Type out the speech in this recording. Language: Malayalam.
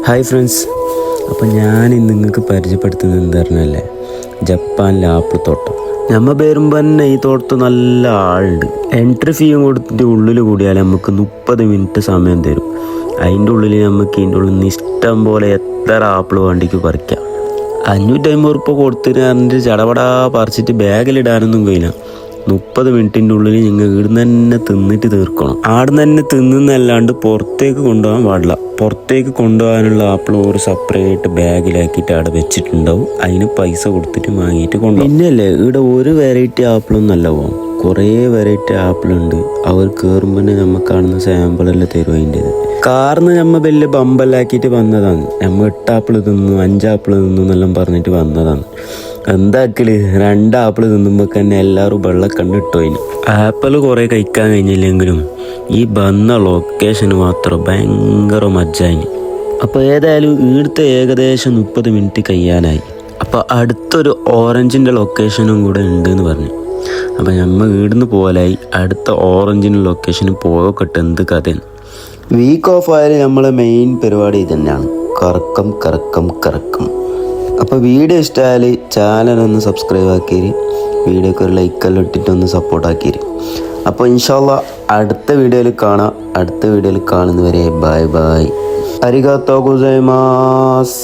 ഹായ് ഫ്രണ്ട്സ്, അപ്പം ഞാൻ ഇന്ന് നിങ്ങൾക്ക് പരിചയപ്പെടുത്തുന്നത് എന്താ പറഞ്ഞല്ലേ, ജപ്പാനിലെ ആപ്പിൾ തോട്ടം. നമ്മൾ വരുമ്പോൾ തന്നെ ഈ തോട്ടത്ത് നല്ല ആളുണ്ട്. എൻട്രി ഫീയും കൊടുത്തിട്ട് ഉള്ളിൽ കൂടിയാൽ നമുക്ക് 30 മിനിറ്റ് സമയം തരും. അതിൻ്റെ ഉള്ളിൽ നമുക്ക് ഇതിൻ്റെ ഉള്ളിൽ നിന്ന് ഇഷ്ടം പോലെ എത്ര ആപ്പിൾ വേണ്ടിക്ക് പറിക്കാം. 550 ഉറുപ്പിക കൊടുത്തിട്ട് അതിൻ്റെ ചടപടാ പറിച്ചിട്ട് ബാഗിലിടാനൊന്നും കഴിയില്ല. 30 മിനിറ്റിൻ്റെ ഉള്ളിൽ നിങ്ങൾ ഇവിടുന്ന് തന്നെ തിന്നിട്ട് തീർക്കണം. ആടുന്ന് തന്നെ തിന്നുന്നല്ലാണ്ട് പുറത്തേക്ക് കൊണ്ടുപോകാൻ പാടില്ല. പുറത്തേക്ക് കൊണ്ടുപോകാനുള്ള ആപ്പിൾ ഒരു സെപ്പറേറ്റ് ബാഗിലാക്കിയിട്ട് അവിടെ വെച്ചിട്ടുണ്ടാവും. അതിന് പൈസ കൊടുത്തിട്ട് വാങ്ങിയിട്ട് കൊണ്ടുപോകും. പിന്നെയല്ലേ ഇവിടെ ഒരു വെറൈറ്റി ആപ്പിളൊന്നും അല്ല പോകും, കുറേ വെറൈറ്റി ആപ്പിളുണ്ട്. അവർ കയറുമ്പോൾ തന്നെ നമ്മൾ കാണുന്ന സാമ്പിളെല്ലാം തരും. അതിൻ്റെത് കാർന്ന് നമ്മൾ വലിയ ബമ്പലാക്കിയിട്ട് വന്നതാണ്. നമ്മൾ 8 ആപ്പിൾ തിന്നു, 5 ആപ്പിൾ തിന്നു എന്നെല്ലാം പറഞ്ഞിട്ട് വന്നതാണ്. എന്താക്കല്, 2 ആപ്പിൾ തിന്നുമ്പോൾ തന്നെ എല്ലാവരും വെള്ളക്കണ്ണ് ഇട്ടു. അതിന് ആപ്പിൾ കുറേ കഴിക്കാൻ കഴിഞ്ഞില്ലെങ്കിലും ഈ വന്ന ലൊക്കേഷന് മാത്രം ഭയങ്കര മജ്ജായിന്. അപ്പോൾ ഏതായാലും ഇവിടുത്തെ ഏകദേശം 30 മിനിറ്റ് കഴിയാനായി. അപ്പോൾ അടുത്തൊരു ഓറഞ്ചിൻ്റെ ലൊക്കേഷനും കൂടെ ഉണ്ട് എന്ന് പറഞ്ഞു. അപ്പോൾ നമ്മൾ ഇവിടുന്ന് പോലായി അടുത്ത ഓറഞ്ചിൻ്റെ ലൊക്കേഷന് പോകട്ടെ. എന്ത് കഥയാണ്. വീക്ക് ഓഫ് ആയാലും നമ്മളെ മെയിൻ പരിപാടി ഇതന്നെയാണ്, കറക്കം കറക്കം കറക്കം. അപ്പോൾ വീഡിയോ ഇഷ്ടമായാൽ ചാനലൊന്ന് സബ്സ്ക്രൈബ് ആക്കിയേരി, വീഡിയോക്ക് ഒരു ലൈക്കെല്ലാം ഇട്ടിട്ടൊന്ന് സപ്പോർട്ടാക്കിയേരി. അപ്പോൾ ഇൻഷാ അല്ലാ അടുത്ത വീഡിയോയിൽ കാണാം. അടുത്ത വീഡിയോയിൽ കാണുന്നവരെ ബൈ ബൈ. അരിഗാത്തോ ഗോസൈമാസ്.